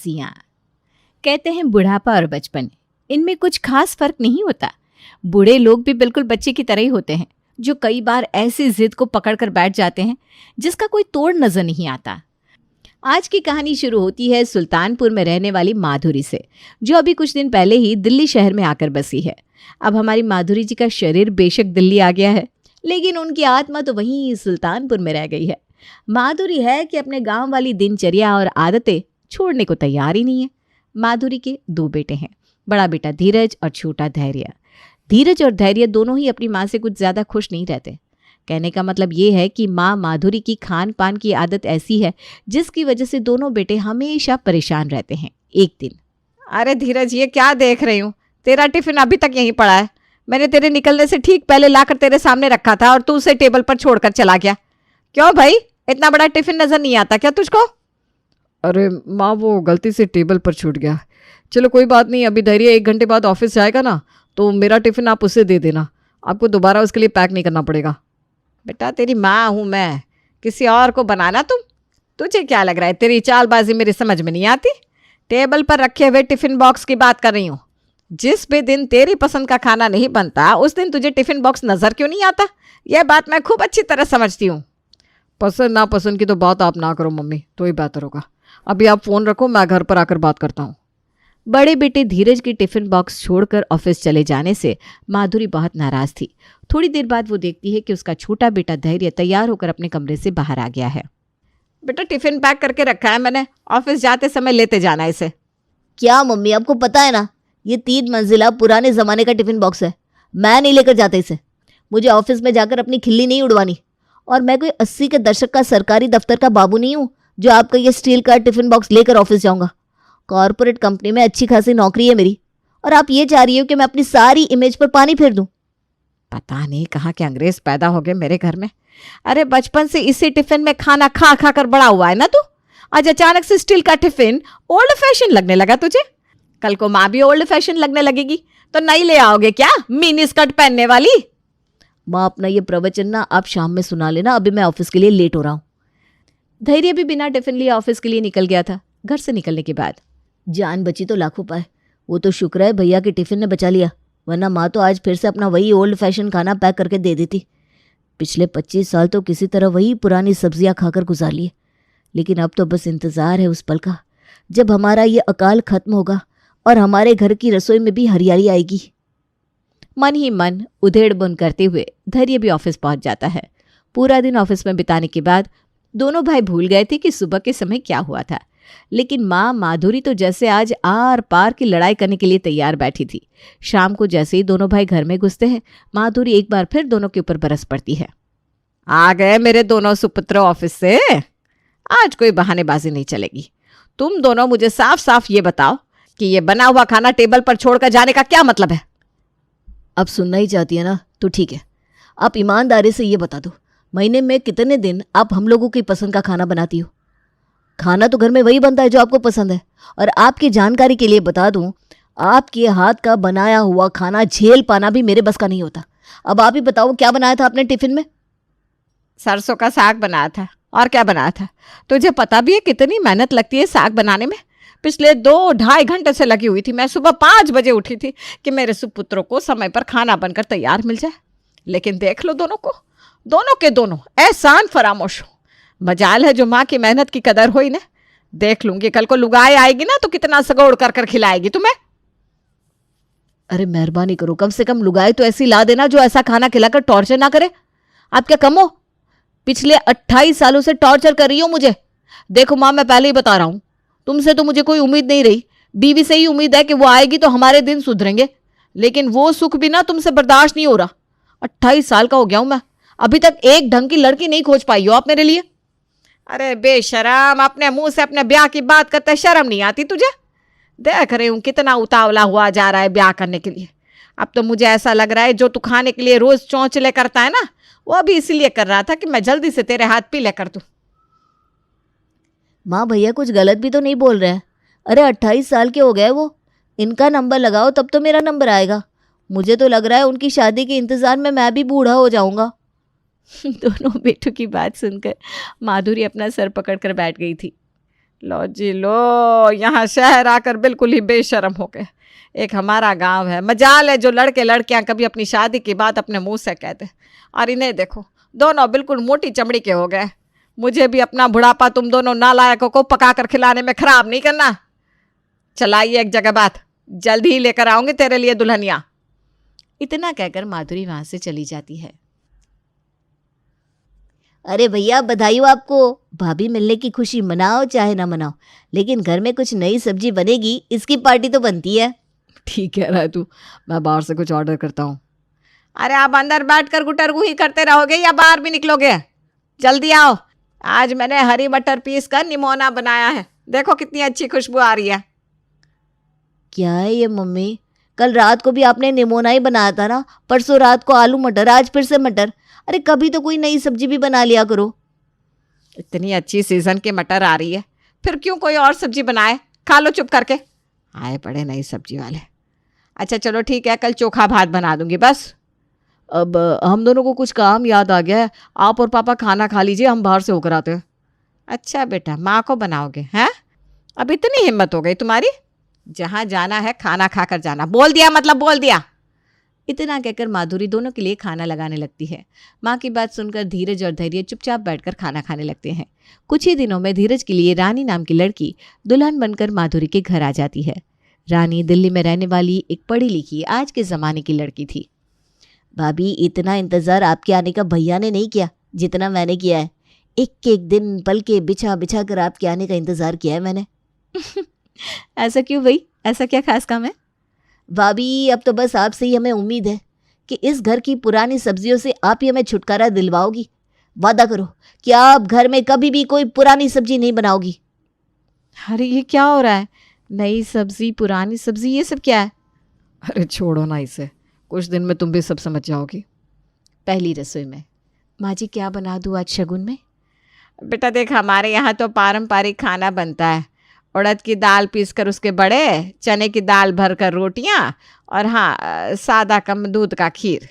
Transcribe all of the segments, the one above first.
सियां कहते हैं बुढ़ापा और बचपन इनमें कुछ खास फर्क नहीं होता। बूढ़े लोग भी बिल्कुल बच्चे की तरह ही होते हैं, जो कई बार ऐसी जिद को पकड़कर बैठ जाते हैं जिसका कोई तोड़ नजर नहीं आता। आज की कहानी शुरू होती है सुल्तानपुर में रहने वाली माधुरी से, जो अभी कुछ दिन पहले ही दिल्ली शहर में आकर बसी है। अब हमारी माधुरी जी का शरीर बेशक दिल्ली आ गया है, लेकिन उनकी आत्मा तो वहीं सुल्तानपुर में रह गई है। माधुरी है कि अपने गांव वाली दिनचर्या और आदतें छोड़ने को तैयार ही नहीं है। माधुरी के 2 बेटे हैं, बड़ा बेटा धीरज और छोटा धैर्य। धीरज और धैर्य दोनों ही अपनी माँ से कुछ ज़्यादा खुश नहीं रहते। कहने का मतलब ये है कि माँ माधुरी की खान पान की आदत ऐसी है जिसकी वजह से दोनों बेटे हमेशा परेशान रहते हैं। एक दिन, अरे धीरज, ये क्या देख रही हूँ? तेरा टिफिन अभी तक यहीं पड़ा है। मैंने तेरे निकलने से ठीक पहले लाकर तेरे सामने रखा था और तू उसे टेबल पर छोड़कर चला गया। क्यों भाई, इतना बड़ा टिफिन नजर नहीं आता क्या तुझको? अरे माँ, वो गलती से टेबल पर छूट गया। चलो कोई बात नहीं, अभी धैर्य 1 घंटे बाद ऑफिस जाएगा ना, तो मेरा टिफिन आप उसे दे देना। आपको दोबारा उसके लिए पैक नहीं करना पड़ेगा। बेटा, तेरी माँ हूँ मैं, किसी और को बनाना तुम? तुझे क्या लग रहा है तेरी चालबाजी मेरी समझ में नहीं आती? टेबल पर रखे हुए टिफिन बॉक्स की बात कर रही हूँ। जिस भी दिन तेरी पसंद का खाना नहीं बनता उस दिन तुझे टिफिन बॉक्स नजर क्यों नहीं आता? यह बात मैं खूब अच्छी तरह समझती हूँ। पसंद नापसंद की तो बात आप ना करो मम्मी, तो ही बेहतर होगा। अभी आप फ़ोन रखो, मैं घर पर आकर बात करता हूँ। बड़े बेटे धीरज की टिफिन बॉक्स छोड़कर ऑफिस चले जाने से माधुरी बहुत नाराज थी। थोड़ी देर बाद वो देखती है कि उसका छोटा बेटा धैर्य तैयार होकर अपने कमरे से बाहर आ गया है। बेटा, टिफिन पैक करके रखा है मैंने, ऑफिस जाते समय लेते जाना इसे। क्या मम्मी, आपको पता है ना, ये 3 मंजिला पुराने ज़माने का टिफ़िन बॉक्स है। मैं नहीं लेकर जाता इसे। मुझे ऑफिस में जाकर अपनी खिल्ली नहीं उड़वानी। और मैं कोई 80 के दशक का सरकारी दफ्तर का बाबू नहीं हूँ जो आपका ये स्टील का टिफ़िन बॉक्स लेकर ऑफिस जाऊँगा। कॉरपोरेट कंपनी में अच्छी खासी नौकरी है मेरी, और आप ये चाह रही हो कि मैं अपनी सारी इमेज पर पानी फेर दूँ? पता नहीं कहाँ के अंग्रेज पैदा हो गए मेरे घर में। अरे बचपन से इसी टिफिन में खाना खा खा कर बड़ा हुआ है ना तू। आज अचानक से स्टील का टिफिन ओल्ड फैशन लगने लगा तुझे? कल को माँ भी ओल्ड फैशन लगने लगेगी तो नई ले आओगे क्या, मिनी स्कर्ट पहनने वाली? माँ, अपना ये प्रवचन ना आप शाम में सुना लेना, अभी मैं ऑफिस के लिए लेट हो रहा हूँ। धैर्य भी बिना टिफिन लिए ऑफिस के लिए निकल गया था। घर से निकलने के बाद जान बची तो लाखों पाए। वो तो शुक्र है भैया के टिफ़िन ने बचा लिया, वरना माँ तो आज फिर से अपना वही ओल्ड फैशन खाना पैक करके दे देती। पिछले 25 साल तो किसी तरह वही पुरानी सब्जियां खाकर गुजार लिए, लेकिन अब तो बस इंतज़ार है उस पल का जब हमारा ये अकाल खत्म होगा और हमारे घर की रसोई में भी हरियाली आएगी। मन ही मन उधेड़ बुन करते हुए धैर्य भी ऑफिस पहुंच जाता है। पूरा दिन ऑफिस में बिताने के बाद दोनों भाई भूल गए थे कि सुबह के समय क्या हुआ था, लेकिन माँ माधुरी तो जैसे आज आर पार की लड़ाई करने के लिए तैयार बैठी थी। शाम को जैसे ही दोनों भाई घर में घुसते हैं, माधुरी एक बार फिर दोनों के ऊपर बरस पड़ती है। आ गए मेरे दोनों सुपुत्र ऑफिस से। आज कोई बहानेबाजी नहीं चलेगी। तुम दोनों मुझे साफ साफ ये बताओ कि ये बना हुआ खाना टेबल पर छोड़कर जाने का क्या मतलब है? अब सुनना ही चाहती है ना, तो ठीक है। आप ईमानदारी से ये बता दो, महीने में कितने दिन आप हम लोगों की पसंद का खाना बनाती हो? खाना तो घर में वही बनता है जो आपको पसंद है। और आपकी जानकारी के लिए बता दूं, आपके हाथ का बनाया हुआ खाना झेल पाना भी मेरे बस का नहीं होता। अब आप ही बताओ, क्या बनाया था आपने टिफिन में? सरसों का साग बनाया था। और क्या बनाया था? तुझे पता भी है कितनी मेहनत लगती है साग बनाने में? पिछले 2-2.5 घंटे से लगी हुई थी। मैं सुबह 5 बजे उठी थी कि मेरे सुपुत्रों को समय पर खाना बनकर तैयार मिल जाए, लेकिन देख लो दोनों को, दोनों के दोनों एहसान फरामोश हो। मजाल है जो माँ की मेहनत की कदर हुई ना। देख लूंगी कल को लुगाई आएगी ना तो कितना सगोड़ कर कर खिलाएगी तुम्हें। अरे मेहरबानी करो, कम से कम लुगाई तो ऐसी ला देना जो ऐसा खाना खिलाकर टॉर्चर ना करे। आप क्या कम हो? पिछले 28 सालों से टॉर्चर कर रही हो मुझे। देखो माँ, मैं पहले ही बता रहा हूँ, तुमसे तो मुझे कोई उम्मीद नहीं रही। बीवी से ही उम्मीद है कि वो आएगी तो हमारे दिन सुधरेंगे, लेकिन वो सुख भी ना तुमसे बर्दाश्त नहीं हो रहा। 28 साल का हो गया हूं मैं, अभी तक एक ढंग की लड़की नहीं खोज पाई हो आप मेरे लिए। अरे बेशरम, अपने मुंह से अपने ब्याह की बात करते शर्म नहीं आती तुझे? देख रही हूँ कितना उतावला हुआ जा रहा है ब्याह करने के लिए। अब तो मुझे ऐसा लग रहा है जो तू खाने के लिए रोज चौंचले करता है ना, वो अभी इसीलिए कर रहा था कि मैं जल्दी से तेरे हाथ पीले कर दूं। माँ, भैया कुछ गलत भी तो नहीं बोल रहे हैं? अरे 28 साल के हो गए वो, इनका नंबर लगाओ तब तो मेरा नंबर आएगा। मुझे तो लग रहा है उनकी शादी के इंतज़ार में मैं भी बूढ़ा हो जाऊंगा। दोनों बेटों की बात सुनकर माधुरी अपना सर पकड़कर बैठ गई थी। लो जी लो, यहाँ शहर आकर बिल्कुल ही बेशर्म हो गए। एक हमारा गांव है, मजाल है जो लड़के लड़कियां कभी अपनी शादी की बात अपने मुंह से कहते। और इन्हें देखो, दोनों बिल्कुल मोटी चमड़ी के हो गए। मुझे भी अपना बुढ़ापा तुम दोनों नालायकों को पका कर खिलाने में खराब नहीं करना। चलाइए एक जगह बात, जल्दी ही लेकर आऊंगी तेरे लिए दुल्हनिया। इतना कहकर माधुरी वहां से चली जाती है। अरे भैया, बधाई हो आपको। भाभी मिलने की खुशी मनाओ चाहे ना मनाओ, लेकिन घर में कुछ नई सब्जी बनेगी, इसकी पार्टी तो बनती है। ठीक कह रहा है तू, मैं बाहर से कुछ ऑर्डर करता हूँ। अरे आप अंदर बैठकर गुटरगू ही करते रहोगे या बाहर भी निकलोगे? जल्दी आओ, आज मैंने हरी मटर पीस कर निमोना बनाया है, देखो कितनी अच्छी खुशबू आ रही है। क्या है ये मम्मी? कल रात को भी आपने निमोना ही बनाया था ना, परसों रात को आलू मटर, आज फिर से मटर। अरे कभी तो कोई नई सब्जी भी बना लिया करो। इतनी अच्छी सीजन की मटर आ रही है, फिर क्यों कोई और सब्जी बनाए? खा लो चुप करके, आए पड़े नई सब्जी वाले। अच्छा चलो ठीक है, कल चोखा भात बना दूंगी बस। अब हम दोनों को कुछ काम याद आ गया है, आप और पापा खाना खा लीजिए, हम बाहर से होकर आते हैं। अच्छा बेटा, माँ को बनाओगे हैं? अब इतनी हिम्मत हो गई तुम्हारी? जहाँ जाना है खाना खाकर जाना, बोल दिया मतलब बोल दिया। इतना कहकर माधुरी दोनों के लिए खाना लगाने लगती है। माँ की बात सुनकर धीरज और धैर्य चुपचाप बैठकर खाना खाने लगते हैं। कुछ ही दिनों में धीरज के लिए रानी नाम की लड़की दुल्हन बनकर माधुरी के घर आ जाती है। रानी दिल्ली में रहने वाली एक पढ़ी लिखी आज के ज़माने की लड़की थी। भाभी, इतना इंतज़ार आपके आने का भैया ने नहीं किया जितना मैंने किया है। एक एक दिन पल के बिछा बिछा कर आपके आने का इंतज़ार किया है मैंने। ऐसा क्यों भाई? ऐसा क्या खास काम है? भाभी, अब तो बस आपसे ही हमें उम्मीद है कि इस घर की पुरानी सब्जियों से आप ही हमें छुटकारा दिलवाओगी। वादा करो कि आप घर में कभी भी कोई पुरानी सब्जी नहीं बनाओगी। अरे ये क्या हो रहा है? नई सब्जी, पुरानी सब्जी, ये सब क्या है? अरे छोड़ो ना इसे, कुछ दिन में तुम भी सब समझ जाओगी। पहली रसोई में माँ जी क्या बना दूँ आज शगुन में? बेटा देख, हमारे यहाँ तो पारंपरिक खाना बनता है। उड़द की दाल पीसकर उसके बड़े, चने की दाल भरकर रोटियां, और हाँ सादा कम दूध का खीर।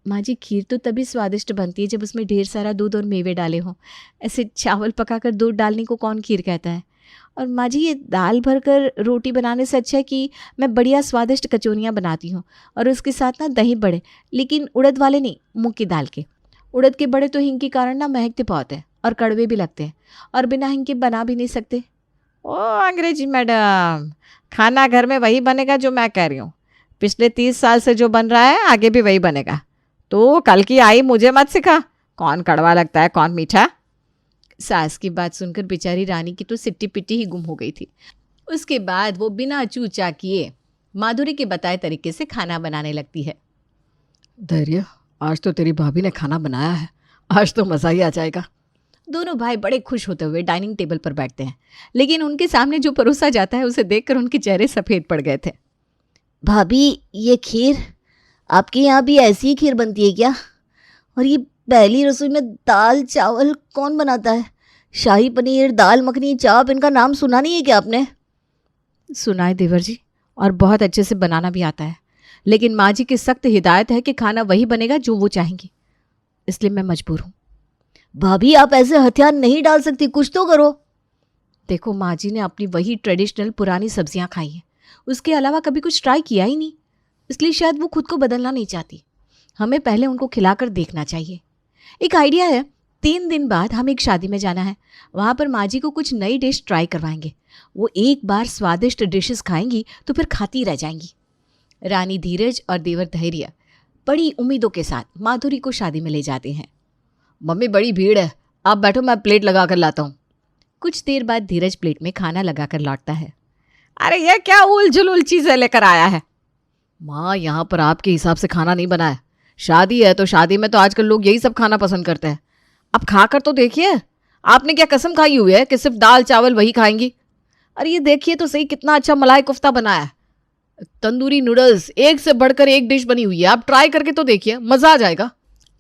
माँ जी, खीर तो तभी स्वादिष्ट बनती है जब उसमें ढेर सारा दूध और मेवे डाले हों। ऐसे चावल पकाकर दूध डालने को कौन खीर कहता है? और माँ जी, ये दाल भरकर रोटी बनाने से अच्छा है कि मैं बढ़िया स्वादिष्ट कचौरियाँ बनाती हूँ, और उसके साथ ना दही बड़े, लेकिन उड़द वाले नहीं, मूंग की दाल के। उड़द के बड़े तो हिंग के कारण ना महकते बहुत हैं और कड़वे भी लगते हैं, और बिना हिंग के बना भी नहीं सकते। ओ अंग्रेजी मैडम, खाना घर में वही बनेगा जो मैं कह रही हूँ। पिछले 30 साल से जो बन रहा है आगे भी वही बनेगा। तो कल की आई मुझे मत सिखा, कौन कड़वा लगता है कौन मीठा। सास की बात सुनकर बेचारी रानी की तो सिट्टी पिट्टी ही गुम हो गई थी। उसके बाद वो बिना चूचा किए माधुरी के बताए तरीके से खाना बनाने लगती है। धैर्य, आज तो तेरी भाभी ने खाना बनाया है, आज तो मज़ा ही आ जाएगा। दोनों भाई बड़े खुश होते हुए डाइनिंग टेबल पर बैठते हैं, लेकिन उनके सामने जो परोसा जाता है उसे देखकर उनके चेहरे सफ़ेद पड़ गए थे। भाभी, ये खीर, आपके यहाँ भी ऐसी ही खीर बनती है क्या? और ये पहली रसोई में दाल चावल कौन बनाता है? शाही पनीर, दाल मखनी, चाप, इनका नाम सुना नहीं है क्या आपने? सुना है देवर जी, और बहुत अच्छे से बनाना भी आता है, लेकिन माँ जी की सख्त हिदायत है कि खाना वही बनेगा जो वो चाहेंगी, इसलिए मैं मजबूर हूँ। भाभी, आप ऐसे हथियार नहीं डाल सकती, कुछ तो करो। देखो, माँ जी ने अपनी वही ट्रेडिशनल पुरानी सब्जियां खाई हैं, उसके अलावा कभी कुछ ट्राई किया ही नहीं, इसलिए शायद वो खुद को बदलना नहीं चाहती। हमें पहले उनको खिलाकर देखना चाहिए। एक आइडिया है, 3 दिन बाद हम एक शादी में जाना है, वहाँ पर माँ जी को कुछ नई डिश ट्राई करवाएंगे। वो एक बार स्वादिष्ट डिशेस खाएंगी तो फिर खाती रह जाएंगी। रानी धीरज और देवर धैर्य बड़ी उम्मीदों के साथ माधुरी को शादी में ले जाते हैं। मम्मी, बड़ी भीड़ है, आप बैठो, मैं प्लेट लगा कर लाता हूँ। कुछ देर बाद धीरज प्लेट में खाना लगाकर लौटता है। अरे ये क्या उल जुलूल चीज़ें लेकर आया है? माँ, यहाँ पर आपके हिसाब से खाना नहीं बना है। शादी है तो शादी में तो आजकल लोग यही सब खाना पसंद करते हैं। अब खा कर तो देखिए, आपने क्या कसम खाई हुई है कि सिर्फ दाल चावल वही खाएंगी? अरे ये देखिए तो सही, कितना अच्छा मलाई कोफ्ता बनाया है, तंदूरी नूडल्स, एक से बढ़कर एक डिश बनी हुई है। आप ट्राई करके तो देखिए, मज़ा आ जाएगा।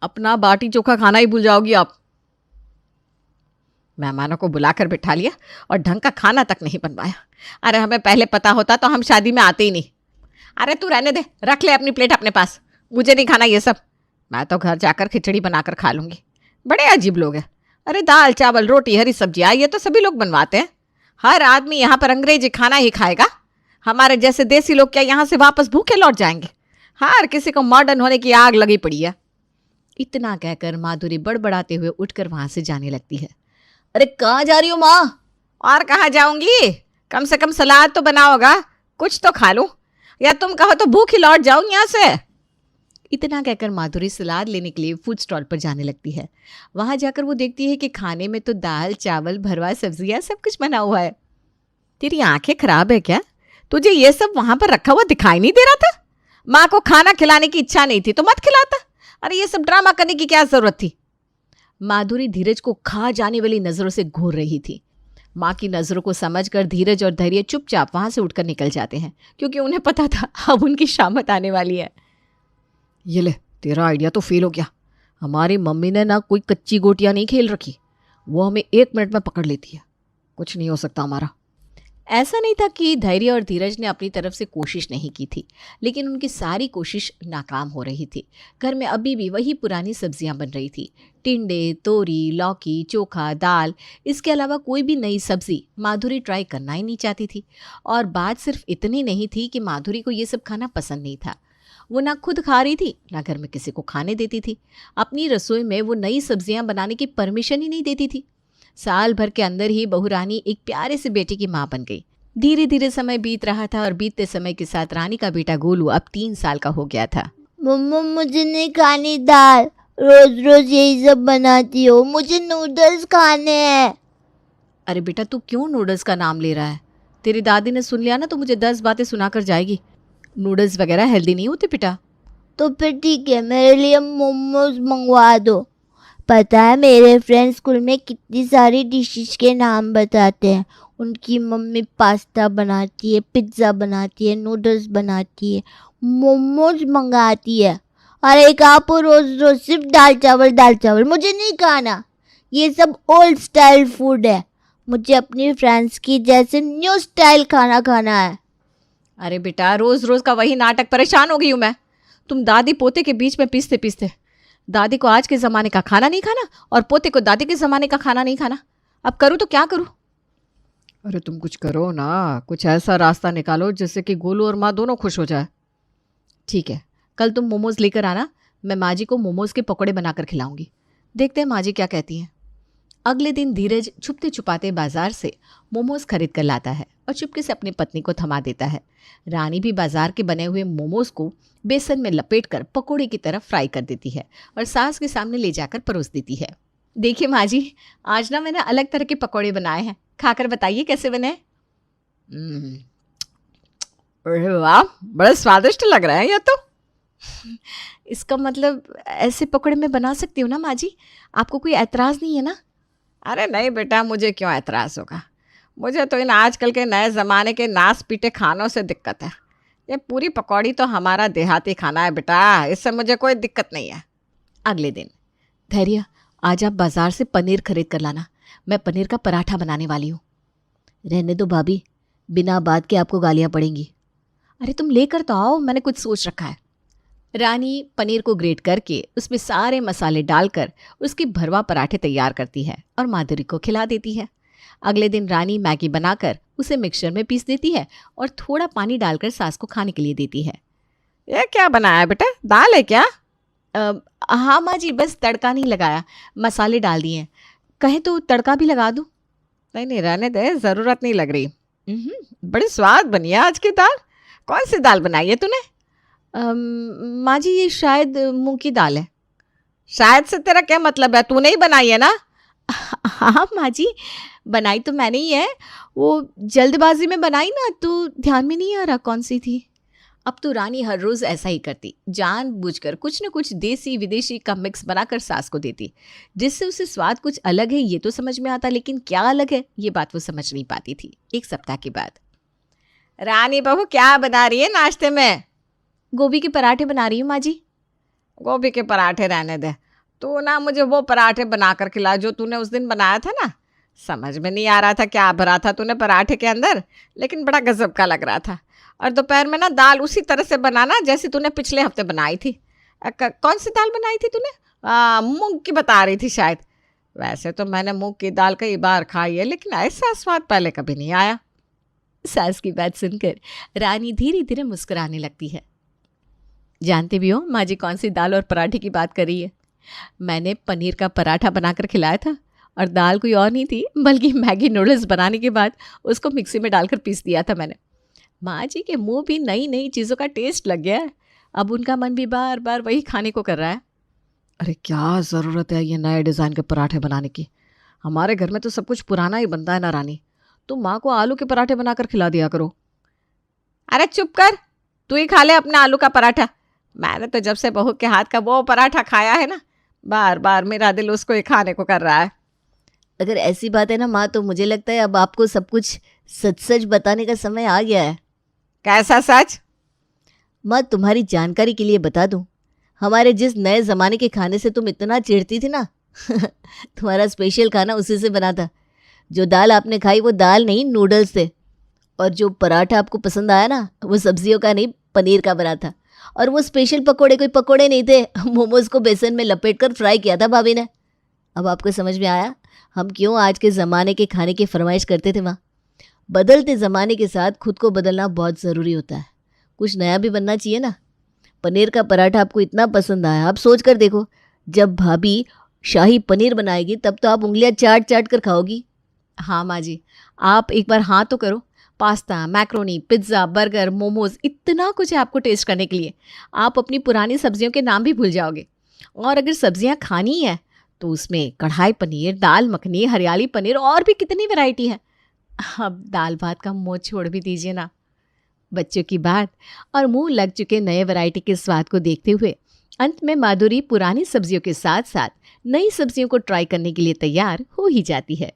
अपना बाटी चोखा खाना ही भूल जाओगी आप। मेहमानों को बुलाकर बिठा लिया और ढंग का खाना तक नहीं बनवाया। अरे हमें पहले पता होता तो हम शादी में आते ही नहीं। अरे तू रहने दे, रख ले अपनी प्लेट अपने पास, मुझे नहीं खाना ये सब। मैं तो घर जाकर खिचड़ी बनाकर खा लूँगी। बड़े अजीब लोग हैं, अरे दाल चावल रोटी हरी सब्जियाँ ये तो सभी लोग बनवाते हैं। हर आदमी यहाँ पर अंग्रेजी खाना ही खाएगा। हमारे जैसे देसी लोग क्या यहाँ से वापस भूखे लौट जाएंगे? हर किसी को मॉडर्न होने की आग लगी पड़ी है। इतना कहकर माधुरी बड़बड़ाते हुए उठकर वहां से जाने लगती है। अरे कहाँ जा रही हो माँ? और कहाँ जाऊंगी? कम से कम सलाद तो बना होगा, कुछ तो खा लूं, या तुम कहो तो भूखी लौट जाऊं यहाँ से। इतना कहकर माधुरी सलाद लेने के लिए फूड स्टॉल पर जाने लगती है। वहां जाकर वो देखती है कि खाने में तो दाल चावल भरवा सब्जियां सब कुछ बना हुआ है। तेरी आंखें खराब है क्या? तुझे ये सब वहां पर रखा हुआ दिखाई नहीं दे रहा था? माँ को खाना खिलाने की इच्छा नहीं थी तो मत खिलाता। अरे ये सब ड्रामा करने की क्या जरूरत थी? माधुरी धीरज को खा जाने वाली नजरों से घूर रही थी। माँ की नजरों को समझकर धीरज और धैर्य चुपचाप वहां से उठकर निकल जाते हैं, क्योंकि उन्हें पता था अब उनकी शामत आने वाली है। ये ले, तेरा आइडिया तो फेल हो गया। हमारी मम्मी ने ना कोई कच्ची गोटियां नहीं खेल रखी, वो हमें 1 मिनट में पकड़ लेती है। कुछ नहीं हो सकता हमारा। ऐसा नहीं था कि धैर्य और धीरज ने अपनी तरफ से कोशिश नहीं की थी, लेकिन उनकी सारी कोशिश नाकाम हो रही थी। घर में अभी भी वही पुरानी सब्जियां बन रही थी, टिंडे, तोरी, लौकी, चोखा, दाल। इसके अलावा कोई भी नई सब्जी माधुरी ट्राई करना ही नहीं चाहती थी। और बात सिर्फ इतनी नहीं थी कि माधुरी को ये सब खाना पसंद नहीं था। वो ना खुद खा रही थी, ना घर में किसी को खाने देती थी। अपनी रसोई में वो नई सब्जियां बनाने की परमिशन ही नहीं देती थी। साल भर के अंदर ही बहू रानी एक प्यारे से बेटे की माँ बन गई। धीरे धीरे समय बीत रहा था और बीतते समय के साथ रानी का बेटा गोलू अब 3 साल का हो गया था। मम्मा मुझे नहीं खानी दाल, रोज रोज यही सब बनाती हो, मुझे नूडल्स खाने हैं। अरे बेटा, तू क्यों नूडल्स का नाम ले रहा है? तेरी दादी ने सुन लिया ना तो मुझे 10 बातें सुनाकर जाएगी। नूडल्स वगैरह हेल्दी नहीं होते बेटा। तो फिर ठीक है, मेरे लिए मोमोज मंगवा दो। पता है मेरे फ्रेंड्स स्कूल में कितनी सारी डिशेस के नाम बताते हैं। उनकी मम्मी पास्ता बनाती है, पिज्ज़ा बनाती है, नूडल्स बनाती है, मोमोज मंगाती है। और एक आप रोज रोज सिर्फ दाल चावल। मुझे नहीं खाना, ये सब ओल्ड स्टाइल फूड है। मुझे अपनी फ्रेंड्स की जैसे न्यू स्टाइल खाना खाना है। अरे बेटा, रोज रोज का वही नाटक, परेशान हो गई हूँ मैं। तुम दादी पोते के बीच में पीसते पीसते, दादी को आज के ज़माने का खाना नहीं खाना और पोते को दादी के ज़माने का खाना नहीं खाना। अब करूँ तो क्या करूँ? अरे तुम कुछ करो ना, कुछ ऐसा रास्ता निकालो जिससे कि गोलू और माँ दोनों खुश हो जाए। ठीक है, कल तुम मोमोज लेकर आना, मैं माँ जी को मोमोज के पकौड़े बनाकर खिलाऊंगी। देखते हैं माँ जी क्या कहती हैं। अगले दिन धीरज छुपते छुपाते बाजार से मोमोज खरीद कर लाता है और चुपके से अपनी पत्नी को थमा देता है। रानी भी बाजार के बने हुए मोमोज को बेसन में लपेटकर पकौड़े की तरह फ्राई कर देती है और सास के सामने ले जाकर परोस देती है। देखिए माँ जी, आज ना मैंने अलग तरह के पकौड़े बनाए हैं, खाकर बताइए कैसे बने। अरे वाह, बड़े स्वादिष्ट लग रहे हैं ये तो। इसका मतलब ऐसे पकौड़े मैं बना सकती हूँ ना माँ जी? आपको कोई ऐतराज़ नहीं है ना? अरे नहीं बेटा, मुझे क्यों ऐतराज़ होगा। मुझे तो इन आजकल के नए ज़माने के नास पीटे खानों से दिक्कत है। ये पूरी पकौड़ी तो हमारा देहाती खाना है बेटा, इससे मुझे कोई दिक्कत नहीं है। अगले दिन, धैर्य आज आप बाजार से पनीर खरीद कर लाना, मैं पनीर का पराठा बनाने वाली हूँ। रहने दो भाभी, बिना बात के आपको गालियाँ पड़ेंगी। अरे तुम लेकर तो आओ, मैंने कुछ सोच रखा है। रानी पनीर को ग्रेट करके उसमें सारे मसाले डालकर उसकी भरवा पराठे तैयार करती है और माधुरी को खिला देती है। अगले दिन रानी मैगी बनाकर उसे मिक्सचर में पीस देती है और थोड़ा पानी डालकर सास को खाने के लिए देती है। ये क्या बनाया है बेटा? दाल है क्या? हाँ माँ जी, बस तड़का नहीं लगाया, मसाले डाल दिए हैं। कहे तो तड़का भी लगा दूँ? नहीं, रहने दे, ज़रूरत नहीं लग रही। बड़ी स्वाद बनी है आज की दाल। कौन सी दाल बनाई है तूने? माँ जी, ये शायद मूंग की दाल है। शायद से तेरा क्या मतलब है? तूने ही बनाई है ना? हाँ माँ जी, बनाई तो मैंने ही है, वो जल्दबाजी में बनाई ना तो ध्यान में नहीं आ रहा कौन सी थी। अब तो रानी हर रोज़ ऐसा ही करती, जानबूझकर कुछ न कुछ देसी विदेशी का मिक्स बनाकर सास को देती, जिससे उसे स्वाद कुछ अलग है ये तो समझ में आता, लेकिन क्या अलग है ये बात वो समझ नहीं पाती थी। 1 सप्ताह के बाद, रानी बहू क्या बना रही है नाश्ते में? गोभी के पराठे बना रही हूँ माँ जी। गोभी के पराठे रहने दे, तू ना मुझे वो पराठे बनाकर खिला जो तूने उस दिन बनाया था ना। समझ में नहीं आ रहा था क्या भरा था तूने पराठे के अंदर, लेकिन बड़ा गजब का लग रहा था। और दोपहर में ना दाल उसी तरह से बनाना जैसी तूने पिछले हफ्ते बनाई थी। कौन सी दाल बनाई थी तूने? मूंग की बता रही थी शायद। वैसे तो मैंने मूंग की दाल कई बार खाई है, लेकिन ऐसा स्वाद पहले कभी नहीं आया। सास की बात सुनकर रानी धीरे धीरे मुस्कुराने लगती है। जानते भी हो माँ जी कौन सी दाल और पराठे की बात कर रही है? मैंने पनीर का पराठा बनाकर खिलाया था, और दाल कोई और नहीं थी बल्कि मैगी नूडल्स बनाने के बाद उसको मिक्सी में डालकर पीस दिया था मैंने। माँ जी के मुंह भी नई नई चीज़ों का टेस्ट लग गया है, अब उनका मन भी बार बार वही खाने को कर रहा है। अरे क्या ज़रूरत है ये नए डिज़ाइन के पराठे बनाने की? हमारे घर में तो सब कुछ पुराना ही बनता है ना रानी। तुम माँ को आलू के पराठे बनाकर खिला दिया करो। अरे चुप कर, तू ही खा ले अपना आलू का पराठा। मैंने तो जब से बहू के हाथ का वो पराठा खाया है ना, बार बार मेरा दिल उसको ही खाने को कर रहा है। अगर ऐसी बात है ना माँ, तो मुझे लगता है अब आपको सब कुछ सच सच बताने का समय आ गया है। कैसा सच? माँ, तुम्हारी जानकारी के लिए बता दूं, हमारे जिस नए ज़माने के खाने से तुम इतना चिढ़ती थी ना तुम्हारा स्पेशल खाना उसी से बना था। जो दाल आपने खाई वो दाल नहीं, नूडल्स थे। और जो पराठा आपको पसंद आया ना, वो सब्जियों का नहीं, पनीर का बना था। और वो स्पेशल पकोड़े कोई पकोड़े नहीं थे, मोमोज को बेसन में लपेट कर फ्राई किया था भाभी ने। अब आपको समझ में आया हम क्यों आज के ज़माने के खाने की फरमाइश करते थे माँ। बदलते ज़माने के साथ खुद को बदलना बहुत ज़रूरी होता है, कुछ नया भी बनना चाहिए ना। पनीर का पराठा आपको इतना पसंद आया, आप सोच कर देखो, जब भाभी शाही पनीर बनाएगी तब तो आप उंगलियां चाट चाट कर खाओगी। हाँ माँ जी, आप एक बार हाँ तो करो। Pasta, macaroni, pizza, burger, momos, इतना कुछ है आपको टेस्ट करने के लिए। आप अपनी पुरानी सब्जियों के नाम भी भूल जाओगे। और अगर सब्जियां खानी है तो उसमें कढ़ाई पनीर, दाल मखनी, हरियाली पनीर और भी कितनी वैरायटी है। अब दाल भात का मोह छोड़ भी दीजिए ना। बच्चों की बात और मुंह लग चुके नए वैरायटी के स्वाद को देखते हुए अंत में माधुरी पुरानी सब्जियों के साथ साथ नई सब्जियों को ट्राई करने के लिए तैयार हो ही जाती है।